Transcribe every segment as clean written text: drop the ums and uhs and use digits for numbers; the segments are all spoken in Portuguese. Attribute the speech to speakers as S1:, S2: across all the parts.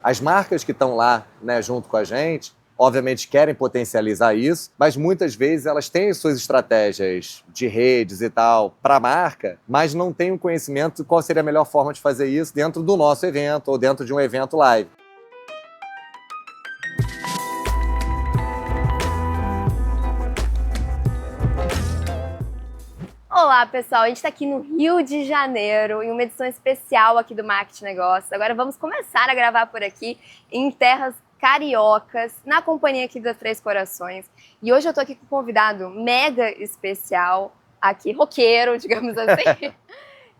S1: As marcas que estão lá, né, junto com a gente, obviamente querem potencializar isso, mas muitas vezes elas têm suas estratégias de redes e tal para a marca, mas não têm um conhecimento de qual seria a melhor forma de fazer isso dentro do nosso evento ou dentro de um evento live.
S2: Olá, pessoal! A gente está aqui no Rio de Janeiro, em uma edição especial aqui do Marketing Negócios. Agora vamos começar a gravar por aqui, em terras cariocas, na companhia aqui da Três Corações. E hoje eu tô aqui com um convidado mega especial, aqui, roqueiro, digamos assim,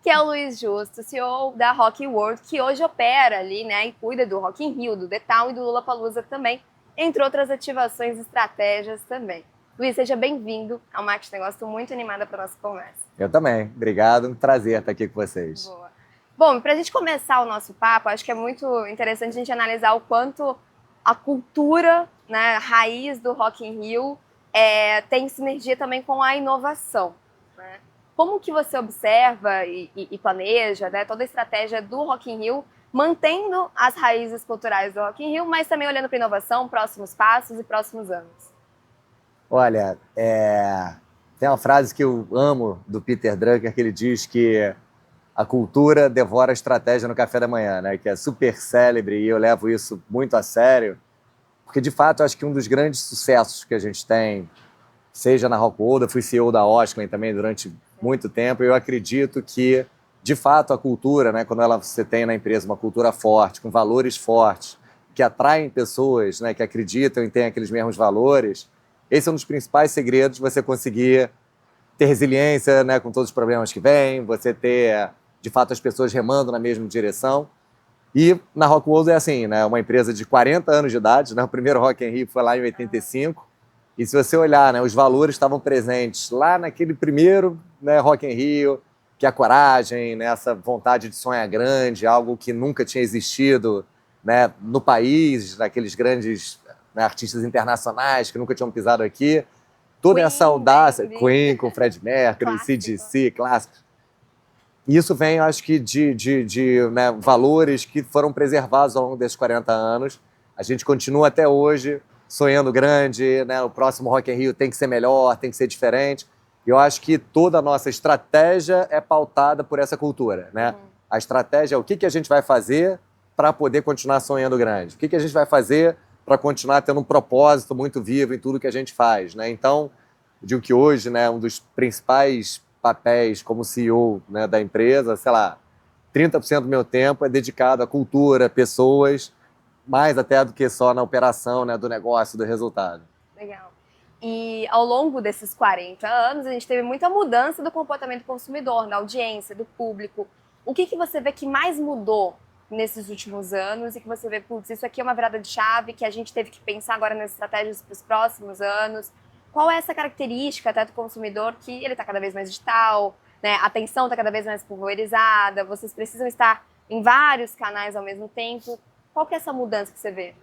S2: que é o Luiz Justo, CEO da Rock World, que hoje opera ali, né, e cuida do Rock in Rio, do The Town e do Lollapalooza também, entre outras ativações e estratégias também. Luiz, seja bem-vindo ao Marketing Negócio. Estou muito animada para a nossa conversa.
S1: Eu também. Obrigado. Um prazer estar aqui com vocês.
S2: Boa. Bom, para a gente começar o nosso papo, acho que é muito interessante a gente analisar o quanto a cultura, né, raiz do Rock in Rio tem sinergia também com a inovação. Né? Como que você observa e planeja, né, toda a estratégia do Rock in Rio, mantendo as raízes culturais do Rock in Rio, mas também olhando para a inovação, próximos passos e próximos anos?
S1: Olha, tem uma frase que eu amo do Peter Drucker, que ele diz que a cultura devora a estratégia no café da manhã, né? Que é super célebre, e eu levo isso muito a sério, porque de fato eu acho que um dos grandes sucessos que a gente tem, seja na Rockwood, eu fui CEO da Osklen também durante muito tempo, e eu acredito que de fato a cultura, né, quando você tem na empresa uma cultura forte, com valores fortes, que atraem pessoas, né, que acreditam e têm aqueles mesmos valores, esse é um dos principais segredos de você conseguir ter resiliência, né, com todos os problemas que vêm, você ter, de fato, as pessoas remando na mesma direção. E na Rockwood é assim, né, uma empresa de 40 anos de idade, né, o primeiro Rock in Rio foi lá em 85, e se você olhar, né, os valores estavam presentes lá naquele primeiro, né, Rock in Rio, que é a coragem, né, essa vontade de sonhar grande, algo que nunca tinha existido, né, no país, naqueles grandes, né, artistas internacionais que nunca tinham pisado aqui. Toda
S2: Queen,
S1: essa audácia,
S2: Baby.
S1: Queen com Fred Mercury, AC/DC, clássicos. E isso vem, acho que, né, valores que foram preservados ao longo desses 40 anos. A gente continua até hoje sonhando grande, né? O próximo Rock in Rio tem que ser melhor, tem que ser diferente. E eu acho que toda a nossa estratégia é pautada por essa cultura, né? A estratégia é o que a gente vai fazer para poder continuar sonhando grande. O que a gente vai fazer para continuar tendo um propósito muito vivo em tudo que a gente faz, né? Então, eu digo que hoje, né, um dos principais papéis como CEO, né, da empresa, sei lá, 30% do meu tempo é dedicado à cultura, pessoas, mais até do que só na operação, né, do negócio, do resultado.
S2: Legal. E ao longo desses 40 anos, a gente teve muita mudança do comportamento do consumidor, da audiência, do público. O que você vê que mais mudou nesses últimos anos e que você vê, putz, isso aqui é uma virada de chave que a gente teve que pensar agora nas estratégias para os próximos anos? Qual é essa característica até do consumidor que ele está cada vez mais digital, né? A atenção está cada vez mais pulverizada, vocês precisam estar em vários canais ao mesmo tempo. Qual que é essa mudança que você vê?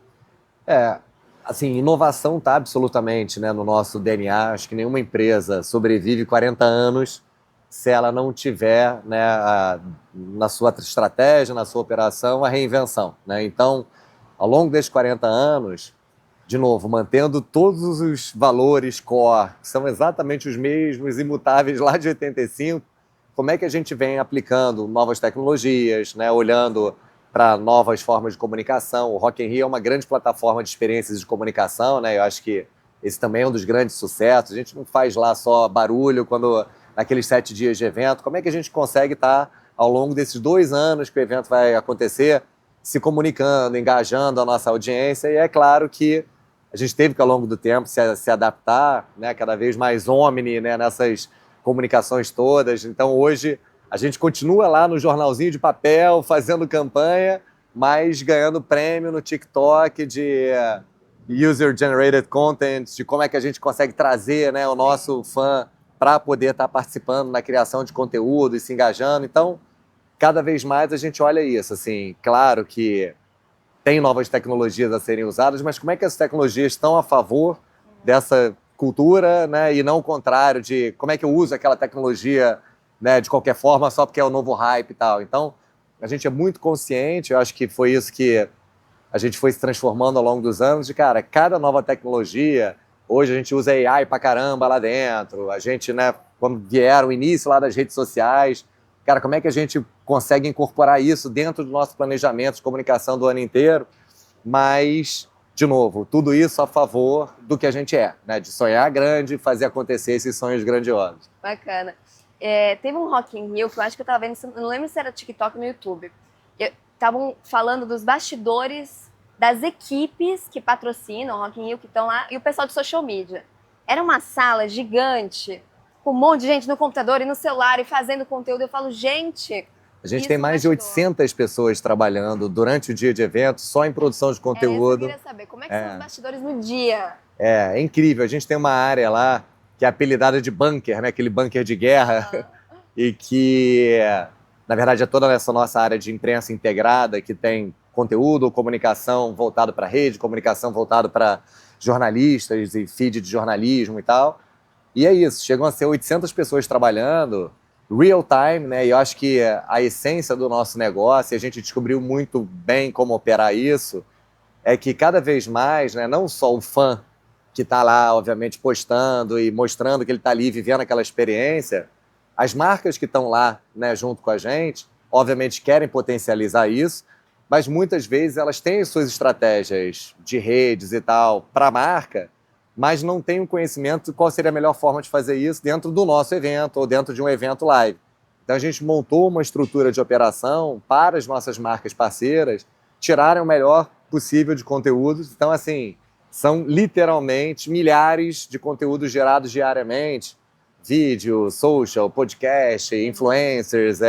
S1: Assim, inovação está absolutamente, né, no nosso DNA. Acho que nenhuma empresa sobrevive 40 anos se ela não tiver, né, na sua estratégia, na sua operação, a reinvenção, né? Então, ao longo desses 40 anos, de novo, mantendo todos os valores core, que são exatamente os mesmos, imutáveis lá de 85, como é que a gente vem aplicando novas tecnologias, né, olhando para novas formas de comunicação. O Rock in Rio é uma grande plataforma de experiências de comunicação, né? Eu acho que esse também é um dos grandes sucessos. A gente não faz lá só barulho quando naqueles 7 dias de evento. Como é que a gente consegue estar, ao longo desses 2 anos que o evento vai acontecer, se comunicando, engajando a nossa audiência? E é claro que a gente teve que, ao longo do tempo, se adaptar, né, cada vez mais omni, né, nessas comunicações todas. Então, hoje, a gente continua lá no jornalzinho de papel, fazendo campanha, mas ganhando prêmio no TikTok de user-generated content, de como é que a gente consegue trazer, né, o nosso fã para poder estar participando na criação de conteúdo e se engajando. Então, cada vez mais a gente olha isso. Assim, claro que tem novas tecnologias a serem usadas, mas como é que as tecnologias estão a favor dessa cultura, né, e não o contrário de como é que eu uso aquela tecnologia, né, de qualquer forma só porque é o novo hype e tal. Então, a gente é muito consciente, eu acho que foi isso que a gente foi se transformando ao longo dos anos de, cara, cada nova tecnologia, hoje a gente usa AI pra caramba lá dentro, a gente, né, quando vieram o início lá das redes sociais, cara, como é que a gente consegue incorporar isso dentro do nosso planejamento de comunicação do ano inteiro? Mas, de novo, tudo isso a favor do que a gente é, né? De sonhar grande e fazer acontecer esses sonhos grandiosos.
S2: Bacana. Teve um Rock in Rio que eu acho que eu tava vendo, não lembro se era TikTok ou no YouTube. Estavam falando dos bastidores das equipes que patrocinam o Rock in Rio, que estão lá, e o pessoal de social media. Era uma sala gigante, com um monte de gente no computador e no celular e fazendo conteúdo. Eu falo, gente...
S1: A gente tem mais de 800 pessoas trabalhando durante o dia de evento só em produção de conteúdo.
S2: Eu queria saber, como é que são os bastidores no dia?
S1: É incrível. A gente tem uma área lá que é apelidada de bunker, né? Aquele bunker de guerra. E que, na verdade, é toda essa nossa área de imprensa integrada que tem conteúdo, comunicação voltado para a rede, comunicação voltado para jornalistas e feed de jornalismo e tal. E é isso, chegam a ser 800 pessoas trabalhando, real time, né? E eu acho que a essência do nosso negócio, e a gente descobriu muito bem como operar isso, é que cada vez mais, né, não só o fã que está lá, obviamente, postando e mostrando que ele está ali vivendo aquela experiência, as marcas que estão lá, né, junto com a gente, obviamente querem potencializar isso, mas muitas vezes elas têm as suas estratégias de redes e tal para a marca, mas não têm um conhecimento de qual seria a melhor forma de fazer isso dentro do nosso evento ou dentro de um evento live. Então a gente montou uma estrutura de operação para as nossas marcas parceiras tirarem o melhor possível de conteúdos. Então, assim, são literalmente milhares de conteúdos gerados diariamente, vídeo, social, podcast, influencers,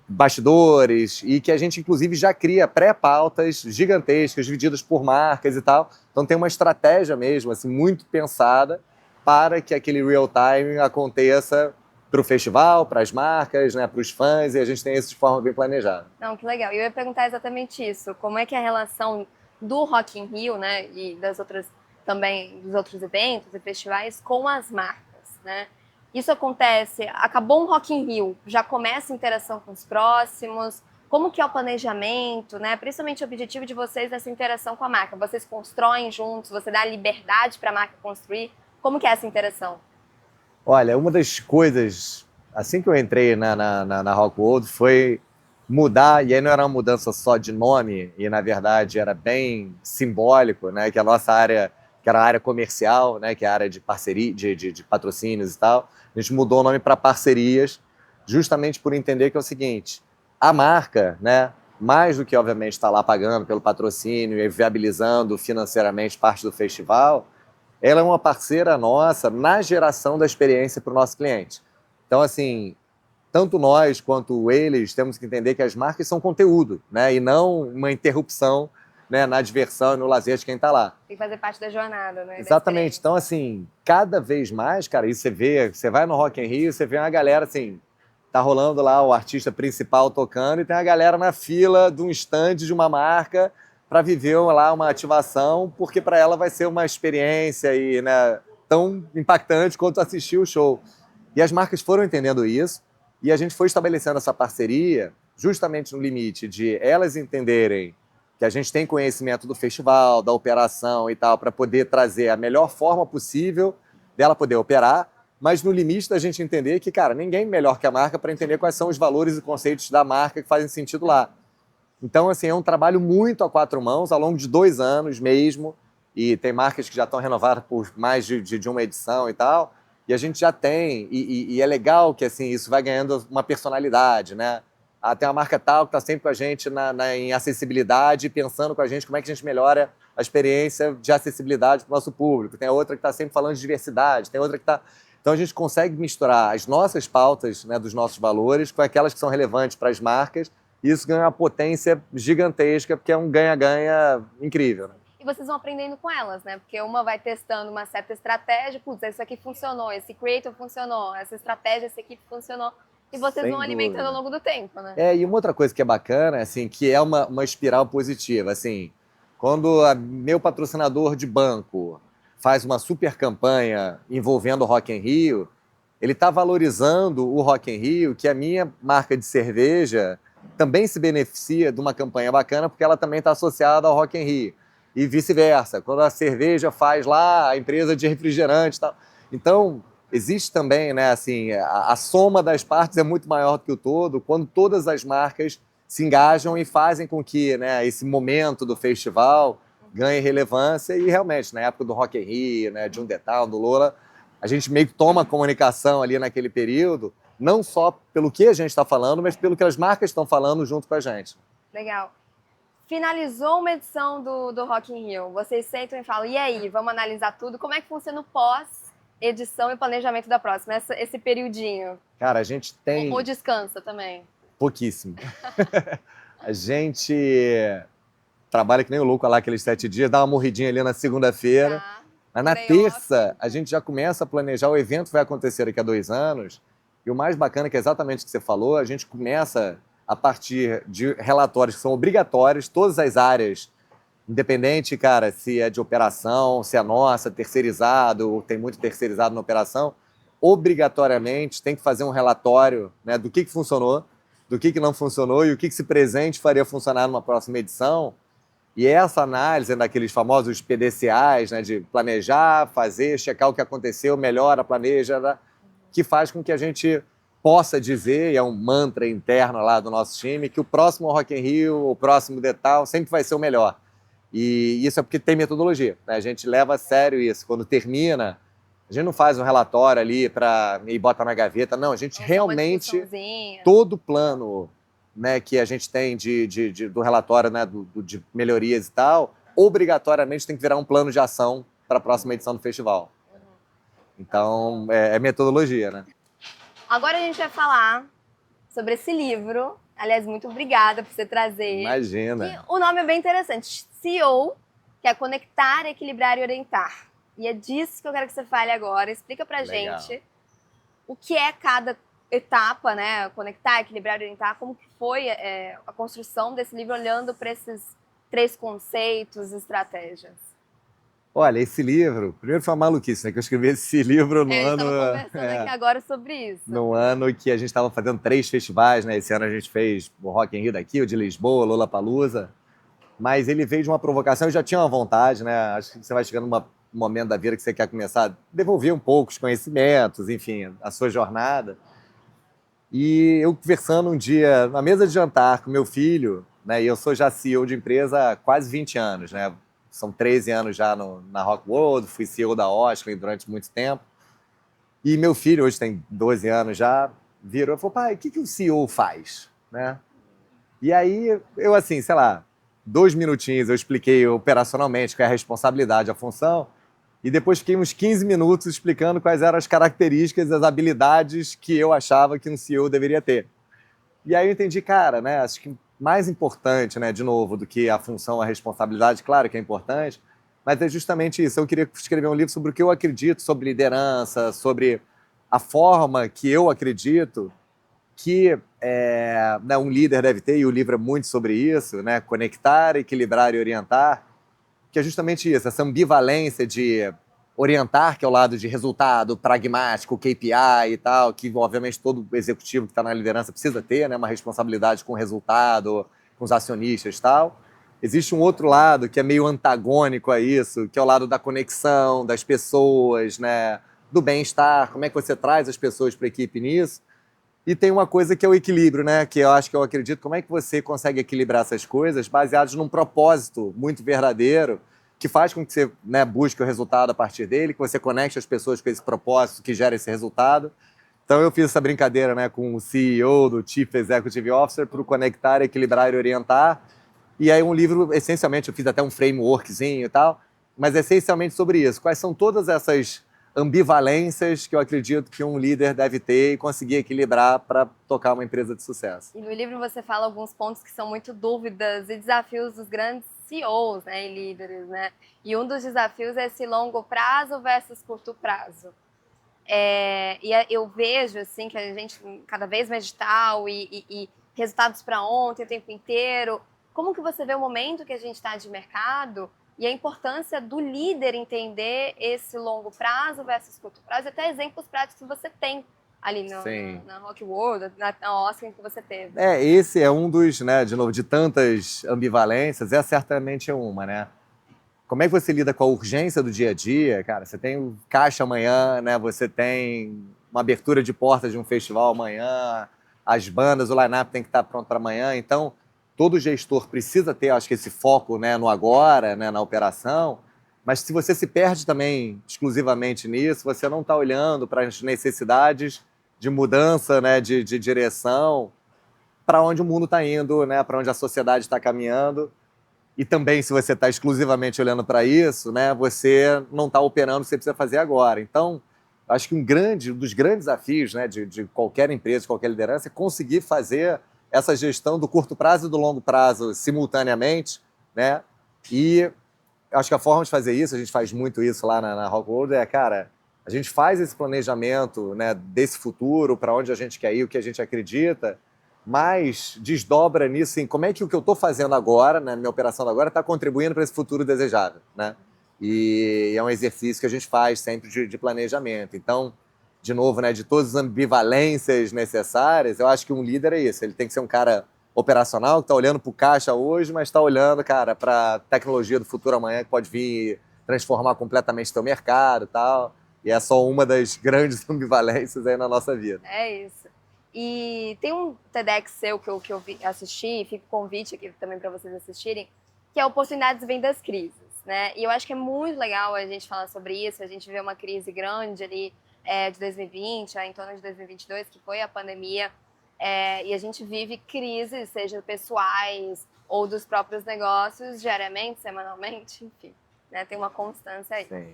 S1: bastidores, e que a gente, inclusive, já cria pré-pautas gigantescas, divididas por marcas e tal. Então tem uma estratégia mesmo, assim, muito pensada para que aquele real time aconteça para o festival, para as marcas, né, para os fãs, e a gente tem isso de forma bem planejada.
S2: Não, que legal. Eu ia perguntar exatamente isso. Como é que é a relação do Rock in Rio, né, e das outras também, dos outros eventos e festivais com as marcas, né? Isso acontece, acabou um Rock in Rio, já começa a interação com os próximos, como que é o planejamento, né? Principalmente o objetivo de vocês nessa interação com a marca. Vocês constroem juntos, você dá liberdade para a marca construir, como que é essa interação?
S1: Olha, uma das coisas, assim que eu entrei na Rockwood, foi mudar, e aí não era uma mudança só de nome, e na verdade era bem simbólico, né? Que a nossa área, que era a área comercial, né? Que é a área de parceria, de patrocínios e tal, a gente mudou o nome para parcerias, justamente por entender que é o seguinte, a marca, né? Mais do que, obviamente, estar lá pagando pelo patrocínio e viabilizando financeiramente parte do festival, ela é uma parceira nossa na geração da experiência para o nosso cliente. Então, assim, tanto nós quanto eles temos que entender que as marcas são conteúdo, né? E não uma interrupção, né, na diversão e no lazer de quem está lá.
S2: Tem que fazer parte da jornada, né?
S1: Exatamente. Então, assim, cada vez mais, cara, isso você vai no Rock in Rio, você vê uma galera, assim, tá rolando lá o artista principal tocando e tem a galera na fila de um stand de uma marca para viver lá uma ativação, porque para ela vai ser uma experiência e, né, tão impactante quanto assistir o show. E as marcas foram entendendo isso e a gente foi estabelecendo essa parceria justamente no limite de elas entenderem que a gente tem conhecimento do festival, da operação e tal, para poder trazer a melhor forma possível dela poder operar, mas no limite da gente entender que, cara, ninguém melhor que a marca para entender quais são os valores e conceitos da marca que fazem sentido lá. Então, assim, é um trabalho muito a quatro mãos, ao longo de 2 anos mesmo, e tem marcas que já estão renovadas por mais de uma edição e tal, e a gente já tem, e é legal que, assim, isso vai ganhando uma personalidade, né? Tem uma marca tal que está sempre com a gente em acessibilidade, pensando com a gente como é que a gente melhora a experiência de acessibilidade para o nosso público. Tem outra que está sempre falando de diversidade, tem outra que está... Então, a gente consegue misturar as nossas pautas, né, dos nossos valores com aquelas que são relevantes para as marcas, e isso ganha uma potência gigantesca, porque é um ganha-ganha incrível. Né?
S2: E vocês vão aprendendo com elas, né? Porque uma vai testando uma certa estratégia, putz, isso aqui funcionou, esse creator funcionou, essa estratégia, essa equipe funcionou, e vocês vão alimentando ao longo do tempo, né?
S1: E uma outra coisa que é bacana, assim, que é uma espiral positiva, assim, quando meu patrocinador de banco faz uma super campanha envolvendo o Rock in Rio, ele está valorizando o Rock in Rio, que a minha marca de cerveja também se beneficia de uma campanha bacana porque ela também está associada ao Rock in Rio. E vice-versa. Quando a cerveja faz lá a empresa de refrigerante e tal. Então, existe também, né, assim, a soma das partes é muito maior do que o todo, quando todas as marcas se engajam e fazem com que, né, esse momento do festival ganhe relevância. E realmente, na época do Rock in Rio, né, de um Town, do Lola, a gente meio que toma a comunicação ali naquele período, não só pelo que a gente está falando, mas pelo que as marcas estão falando junto com a gente.
S2: Legal. Finalizou uma edição do Rock in Rio, vocês sentam e falam, e aí, vamos analisar tudo? Como é que funciona o pós-edição e planejamento da próxima, esse periodinho?
S1: Cara, a gente tem...
S2: Ou descansa também?
S1: Pouquíssimo. A gente trabalha que nem o louco lá aqueles 7 dias, dá uma morridinha ali na segunda-feira.
S2: Tá.
S1: Mas na terça, a gente já começa a planejar. O evento vai acontecer daqui a 2 anos. E o mais bacana, que é exatamente o que você falou, a gente começa a partir de relatórios que são obrigatórios, todas as áreas, independente, cara, se é de operação, se é nossa, terceirizado, ou tem muito terceirizado na operação, obrigatoriamente tem que fazer um relatório, né, do que funcionou, do que não funcionou e o que esse presente faria funcionar numa próxima edição. E essa análise daqueles famosos PDCAs, né, de planejar, fazer, checar o que aconteceu, melhora, planeja, né, que faz com que a gente possa dizer, e é um mantra interno lá do nosso time, que o próximo Rock in Rio, o próximo Town, sempre vai ser o melhor. E isso é porque tem metodologia, né? A gente leva a sério isso. Quando termina, a gente não faz um relatório ali e bota na gaveta, não, a gente realmente, todo o plano, né, que a gente tem do relatório, né, de melhorias e tal, obrigatoriamente tem que virar um plano de ação para a próxima edição do festival. Então, é metodologia, né?
S2: Agora a gente vai falar sobre esse livro. Aliás, muito obrigada por você trazer.
S1: Imagina.
S2: E o nome é bem interessante. CEO, que é conectar, equilibrar e orientar. E é disso que eu quero que você fale agora. Explica pra gente o que é cada etapa, né? Conectar, equilibrar e orientar. Como que foi a construção desse livro olhando para esses 3 conceitos e estratégias?
S1: Olha, esse livro, primeiro foi uma maluquice, né? Que eu escrevi esse livro no ano...
S2: A gente estava conversando aqui agora sobre isso.
S1: No ano que a gente estava fazendo 3 festivais, né? Esse ano a gente fez o Rock in Rio daqui, o de Lisboa, Lollapalooza. Mas ele veio de uma provocação, eu já tinha uma vontade, né? Acho que você vai chegando num momento da vida que você quer começar a devolver um pouco os conhecimentos, enfim, a sua jornada. E eu conversando um dia na mesa de jantar com meu filho, né? E eu sou já CEO de empresa há quase 20 anos, né? São 13 anos já na Rock World, fui CEO da Osklen durante muito tempo. E meu filho, hoje tem 12 anos já, virou e falou, pai, o que o CEO faz? Né? E aí, eu assim, sei lá, 2 minutinhos eu expliquei operacionalmente qual é a responsabilidade, a função, e depois fiquei uns 15 minutos explicando quais eram as características, as habilidades que eu achava que um CEO deveria ter. E aí eu entendi, cara, né, acho que mais importante, né, de novo, do que a função, a responsabilidade, claro que é importante, mas é justamente isso. Eu queria escrever um livro sobre o que eu acredito, sobre liderança, sobre a forma que eu acredito que né, um líder deve ter, e o livro é muito sobre isso, né, conectar, equilibrar e orientar, que é justamente isso, essa ambivalência de orientar, que é o lado de resultado, pragmático, KPI e tal, que obviamente todo executivo que está na liderança precisa ter, né, uma responsabilidade com o resultado, com os acionistas e tal. Existe um outro lado que é meio antagônico a isso, que é o lado da conexão, das pessoas, né, do bem-estar, como é que você traz as pessoas para a equipe nisso. E tem uma coisa que é o equilíbrio, né, que eu acredito, como é que você consegue equilibrar essas coisas baseados num propósito muito verdadeiro, que faz com que você, né, busque o resultado a partir dele, que você conecte as pessoas com esse propósito que gera esse resultado. Então eu fiz essa brincadeira, né, com o CEO, do Chief Executive Officer, para o conectar, equilibrar e orientar. E aí um livro, essencialmente, eu fiz até um frameworkzinho e tal, mas essencialmente sobre isso. Quais são todas essas ambivalências que eu acredito que um líder deve ter e conseguir equilibrar para tocar uma empresa de sucesso.
S2: E no livro você fala alguns pontos que são muito dúvidas e desafios dos grandes CEOs, né, e líderes, né? E um dos desafios é esse longo prazo versus curto prazo. Eu vejo assim que a gente cada vez mais digital e resultados para ontem o tempo inteiro. Como que você vê o momento que a gente está de mercado e a importância do líder entender esse longo prazo versus curto prazo, e até exemplos práticos que você tem ali
S1: Sim.
S2: na Rock World, na Oscar que você teve.
S1: Esse é um dos, né, de novo, de tantas ambivalências, é certamente uma, né? Como é que você lida com a urgência do dia a dia? Cara, você tem o caixa amanhã, né? Você tem uma abertura de portas de um festival amanhã, as bandas, o line-up tem que estar pronto para amanhã. Então, todo gestor precisa ter, acho que, esse foco, né, no agora, né, na operação. Mas se você se perde também exclusivamente nisso, você não está olhando para as necessidades de mudança, né, de direção, para onde o mundo está indo, né, para onde a sociedade está caminhando. E também, se você está exclusivamente olhando para isso, né, você não está operando o que você precisa fazer agora. Então, acho que um dos grandes desafios, né, de qualquer empresa, de qualquer liderança, é conseguir fazer essa gestão do curto prazo e do longo prazo simultaneamente, né? E acho que a forma de fazer isso, a gente faz muito isso lá na Rock World, cara, a gente faz esse planejamento, né, desse futuro, para onde a gente quer ir, o que a gente acredita, mas desdobra nisso, assim, como é que o que eu estou fazendo agora, né, na minha operação agora, está contribuindo para esse futuro desejável, né? E é um exercício que a gente faz sempre de planejamento. Então, de novo, né, de todas as ambivalências necessárias, eu acho que um líder é isso, ele tem que ser um cara operacional, que está olhando para o caixa hoje, mas está olhando, cara, para a tecnologia do futuro amanhã, que pode vir transformar completamente o teu mercado e tal. E é só uma das grandes ambivalências aí na nossa vida.
S2: É isso. E tem um TEDx seu que eu assisti, fica o convite aqui também para vocês assistirem, que é Oportunidades Vêm das Crises, né? E eu acho que é muito legal a gente falar sobre isso, a gente vê uma crise grande ali de 2020, em torno de 2022, que foi a pandemia, e a gente vive crises, seja pessoais ou dos próprios negócios, diariamente, semanalmente, enfim, né? Tem uma constância aí.
S1: Sim.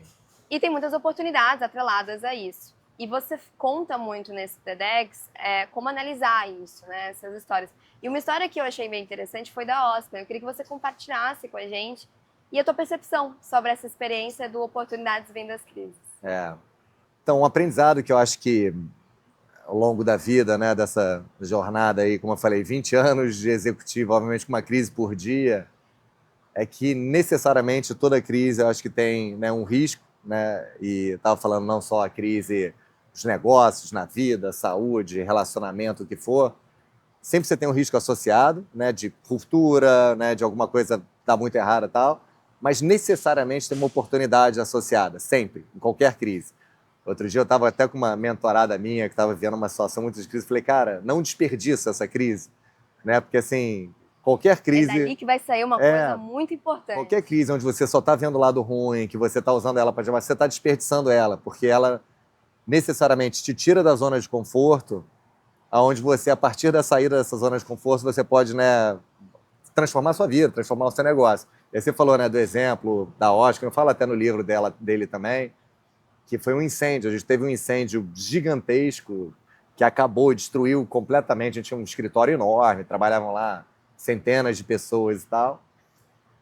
S2: E tem muitas oportunidades atreladas a isso. E você conta muito nesse TEDx como analisar isso, né? Essas histórias. E uma história que eu achei bem interessante foi da Oscar. Eu queria que você compartilhasse com a gente e a tua percepção sobre essa experiência do Oportunidades Vêm das Crises.
S1: Então, um aprendizado que eu acho que ao longo da vida, né, dessa jornada aí, como eu falei, 20 anos de executivo, obviamente com uma crise por dia, é que necessariamente toda crise eu acho que tem, né, um risco, né? E estava falando não só a crise dos negócios, na vida, saúde, relacionamento, o que for, sempre você tem um risco associado, né, de ruptura, né, de alguma coisa dar muito errada e tal, mas necessariamente tem uma oportunidade associada, sempre, em qualquer crise. Outro dia eu estava até com uma mentorada minha que estava vivendo uma situação muito de crise, falei, cara, não desperdiça essa crise, né, porque assim, qualquer crise...
S2: É dali que vai sair uma coisa muito importante.
S1: Qualquer crise onde você só está vendo o lado ruim, que você está usando ela para demais, você está desperdiçando ela, porque ela necessariamente te tira da zona de conforto, aonde você, a partir da saída dessa zona de conforto, você pode, né, transformar a sua vida, transformar o seu negócio. E aí você falou, né, do exemplo da Oscar, eu falo até no livro dele também, que foi um incêndio. A gente teve um incêndio gigantesco que acabou, destruiu completamente. A gente tinha um escritório enorme, trabalhavam lá centenas de pessoas e tal.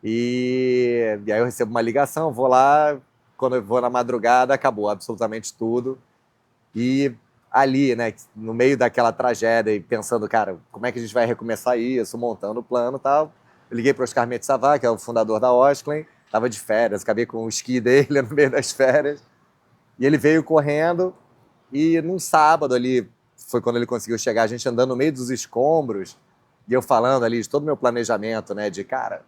S1: E aí eu recebo uma ligação, vou lá, quando eu vou na madrugada, acabou absolutamente tudo. E ali, né, no meio daquela tragédia e pensando, cara, como é que a gente vai recomeçar isso, montando o plano e tal, eu liguei para o Oscar Metsavar, que é o fundador da Osklen, estava de férias, acabei com o esqui dele no meio das férias, e ele veio correndo, e num sábado ali, foi quando ele conseguiu chegar, a gente andando no meio dos escombros, e eu falando ali de todo o meu planejamento, né, de, cara,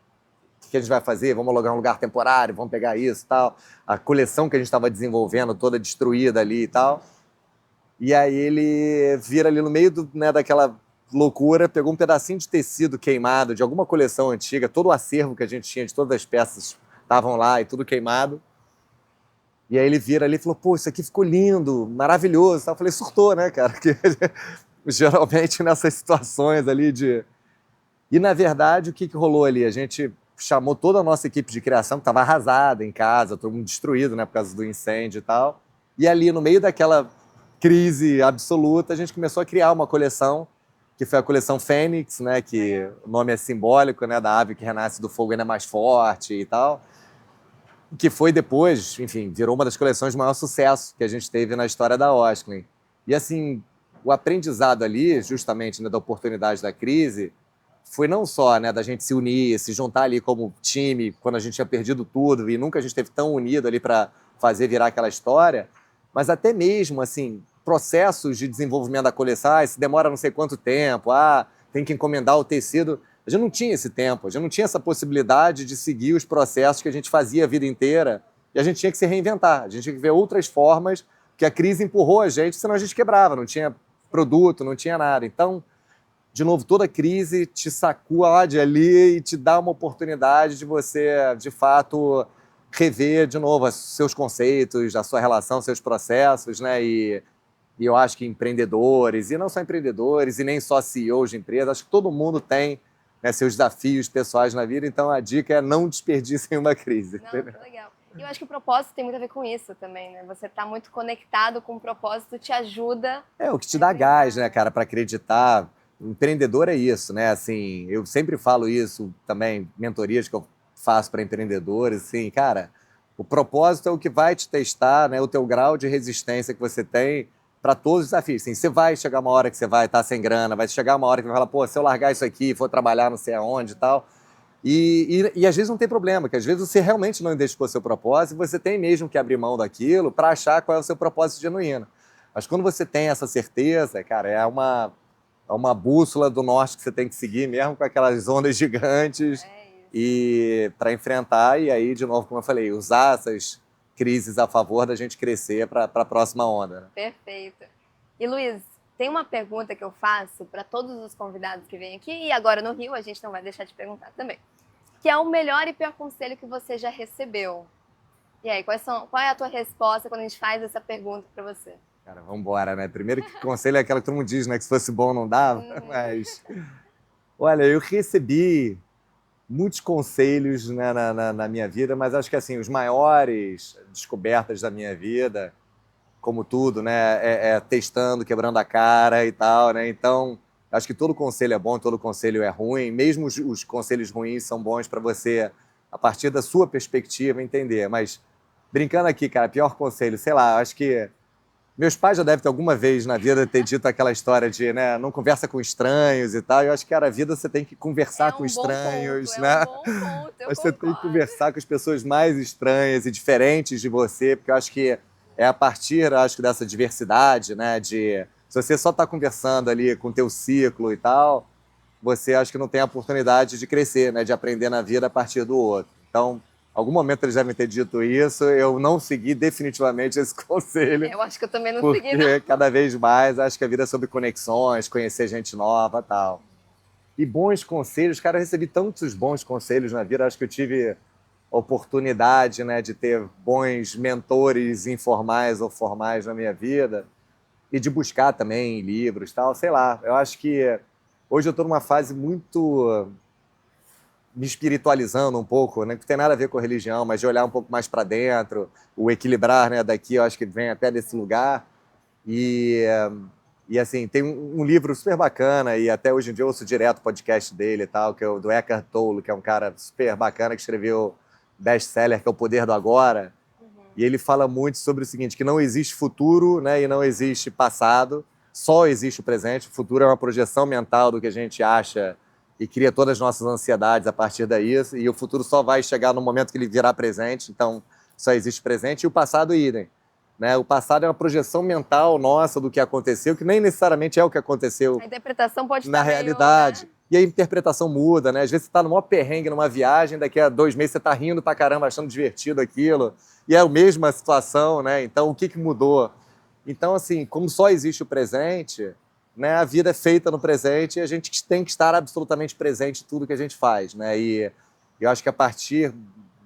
S1: o que a gente vai fazer? Vamos alugar um lugar temporário, vamos pegar isso e tal. A coleção que a gente estava desenvolvendo, toda destruída ali e tal. E aí ele vira ali no meio né, daquela loucura, pegou um pedacinho de tecido queimado de alguma coleção antiga, todo o acervo que a gente tinha de todas as peças estavam lá e tudo queimado. E aí ele vira ali e falou, pô, isso aqui ficou lindo, maravilhoso. Eu falei, surtou, né, cara? Que geralmente nessas situações ali de... E, na verdade, o que rolou ali? A gente chamou toda a nossa equipe de criação, que estava arrasada em casa, todo mundo destruído, né, por causa do incêndio e tal. E ali, no meio daquela crise absoluta, a gente começou a criar uma coleção, que foi a coleção Fênix, né, que o nome é simbólico, né, da ave que renasce do fogo ainda mais forte e tal. Que foi depois, enfim, virou uma das coleções de maior sucesso que a gente teve na história da Osklen. E, assim, o aprendizado ali, justamente, né, da oportunidade da crise, foi não só, né, da gente se unir, se juntar ali como time, quando a gente tinha perdido tudo e nunca a gente esteve tão unido ali para fazer virar aquela história, mas até mesmo, assim, processos de desenvolvimento da coleção, isso demora não sei quanto tempo, tem que encomendar o tecido. A gente não tinha esse tempo, a gente não tinha essa possibilidade de seguir os processos que a gente fazia a vida inteira e a gente tinha que se reinventar, a gente tinha que ver outras formas, que a crise empurrou a gente, senão a gente quebrava, não tinha produto, não tinha nada. Então, de novo, toda crise te sacode ali e te dá uma oportunidade de você, de fato, rever de novo os seus conceitos, a sua relação, seus processos, né? E eu acho que empreendedores, e não só empreendedores, e nem só CEOs de empresas, acho que todo mundo tem, né, seus desafios pessoais na vida, então a dica é não desperdicem uma crise.
S2: Não, que legal. E eu acho que o propósito tem muito a ver com isso também, né? Você tá muito conectado com o propósito, te ajuda.
S1: É o que te dá gás, né, cara, para acreditar. Empreendedor é isso, né? Assim, eu sempre falo isso também, mentorias que eu faço para empreendedores, assim, cara, o propósito é o que vai te testar, né? O teu grau de resistência que você tem para todos os desafios. Assim, você vai chegar uma hora que você vai estar sem grana, vai chegar uma hora que você vai falar, pô, se eu largar isso aqui, for trabalhar não sei aonde e tal. E às vezes não tem problema, que às vezes você realmente não identificou seu propósito e você tem mesmo que abrir mão daquilo para achar qual é o seu propósito genuíno. Mas quando você tem essa certeza, cara, é uma bússola do norte que você tem que seguir, mesmo com aquelas ondas gigantes, e para enfrentar, e aí, de novo, como eu falei, usar essas crises a favor da gente crescer para a próxima onda. Né?
S2: Perfeito. E Luiz, tem uma pergunta que eu faço para todos os convidados que vêm aqui, e agora no Rio a gente não vai deixar de perguntar também, que é o melhor e pior conselho que você já recebeu. E aí, qual é a tua resposta quando a gente faz essa pergunta para você?
S1: Cara, vamos embora, né? Primeiro que conselho é aquela que todo mundo diz, né? Que se fosse bom não dava, mas... Olha, eu recebi muitos conselhos, né, na minha vida, mas acho que assim, os maiores descobertas da minha vida, como tudo, né, é testando, quebrando a cara e tal, né? Então, acho que todo conselho é bom, todo conselho é ruim, mesmo os conselhos ruins são bons para você, a partir da sua perspectiva, entender. Mas, brincando aqui, cara, pior conselho, sei lá, acho que meus pais já devem ter alguma vez na vida ter dito aquela história de, né, não conversa com estranhos e tal. Eu acho que, cara, a vida você tem que conversar com estranhos, né?
S2: É um bom ponto, eu
S1: Você tem que
S2: concordo.
S1: conversar com as pessoas mais estranhas e diferentes de você, porque eu acho que é a partir, acho que, dessa diversidade, né, de se você só está conversando ali com o teu ciclo e tal, você acho que não tem a oportunidade de crescer, né, de aprender na vida a partir do outro. Então, algum momento eles devem ter dito isso, eu não segui definitivamente esse conselho.
S2: Eu acho que eu também não
S1: Porque
S2: segui, não.
S1: cada vez mais acho que a vida é sobre conexões, conhecer gente nova e tal. E bons conselhos, cara, eu recebi tantos bons conselhos na vida, acho que eu tive a oportunidade, né, de ter bons mentores informais ou formais na minha vida e de buscar também livros e tal, sei lá. Eu acho que hoje eu estou numa fase muito me espiritualizando um pouco, né? Que não tem nada a ver com religião, mas de olhar um pouco mais para dentro, o equilibrar, né? Daqui, eu acho que vem até desse lugar. E, e assim, tem um livro super bacana, e até hoje em dia eu ouço direto o podcast dele e tal, que é o do Eckhart Tolle, que é um cara super bacana, que escreveu best-seller, que é O Poder do Agora. E ele fala muito sobre o seguinte, que não existe futuro, né? E não existe passado, só existe o presente. O futuro é uma projeção mental do que a gente acha e cria todas as nossas ansiedades a partir daí, e o futuro só vai chegar no momento que ele virar presente, então só existe presente, e o passado idem. Né? O passado é uma projeção mental nossa do que aconteceu, que nem necessariamente é o que aconteceu
S2: A interpretação pode
S1: na
S2: estar
S1: realidade.
S2: meio, né?
S1: E a interpretação muda, né? Às vezes você está no maior perrengue numa viagem, daqui a 2 meses você está rindo pra caramba, achando divertido aquilo, e é a mesma situação, né? Então o que mudou? Então, assim, como só existe o presente, né, a vida é feita no presente e a gente tem que estar absolutamente presente em tudo que a gente faz, né? E eu acho que a partir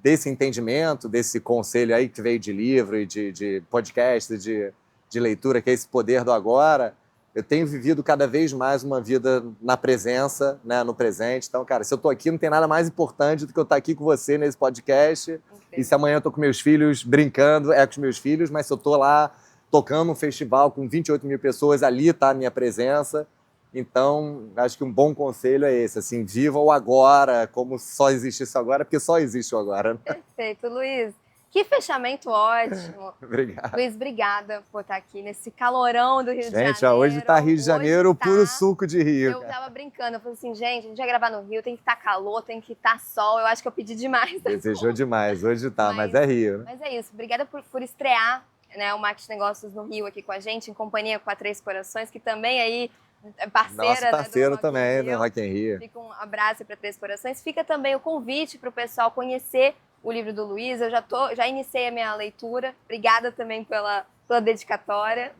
S1: desse entendimento, desse conselho aí que veio de livro e de podcast, de leitura, que é esse poder do agora, eu tenho vivido cada vez mais uma vida na presença, né, no presente. Então, cara, se eu tô aqui, não tem nada mais importante do que eu estar aqui com você nesse podcast.
S2: Incrível.
S1: E se amanhã eu tô com meus filhos brincando, é com os meus filhos, mas se eu tô lá tocando um festival com 28 mil pessoas, ali está a minha presença. Então, acho que um bom conselho é esse, assim, viva o agora, como só existe isso agora, porque só existe o agora. Né?
S2: Perfeito, Luiz. Que fechamento ótimo.
S1: Obrigado.
S2: Luiz, obrigada por estar aqui nesse calorão do Rio de Janeiro.
S1: Gente, hoje tá Rio de Janeiro,
S2: Hoje tá...
S1: puro suco de Rio.
S2: Eu tava brincando, eu falei assim, gente, a gente vai gravar no Rio, tem que estar calor, tem que estar sol. Eu acho que eu pedi demais.
S1: Desejou demais, hoje tá, mas é Rio. Né?
S2: Mas é isso, obrigada por estrear né, o Marketing Negócios no Rio aqui com a gente, em companhia com a Três Corações, que também aí é parceira,
S1: Nosso parceiro,
S2: né, do Rock
S1: também,
S2: in
S1: né?
S2: Rio.
S1: Rock in Rio.
S2: Fica um abraço para Três Corações. Fica também o convite para o pessoal conhecer o livro do Luiz. Eu já iniciei a minha leitura. Obrigada também pela dedicatória.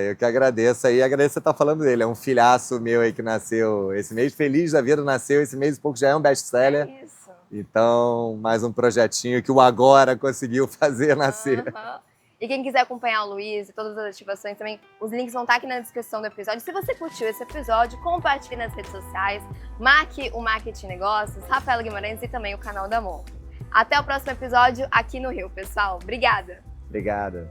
S1: Eu que agradeço aí, agradeço você estar falando dele. É um filhaço meu aí que nasceu esse mês, feliz da vida, nasceu esse mês e pouco, já é um best-seller.
S2: É isso.
S1: Então, mais um projetinho que o Agora conseguiu fazer nascer.
S2: Uhum. E quem quiser acompanhar o Luiz e todas as ativações também, os links vão estar aqui na descrição do episódio. Se você curtiu esse episódio, compartilhe nas redes sociais, marque o Marketing Negócios, Rafaela Guimarães e também o canal da Mon. Até o próximo episódio aqui no Rio, pessoal. Obrigada!
S1: Obrigada.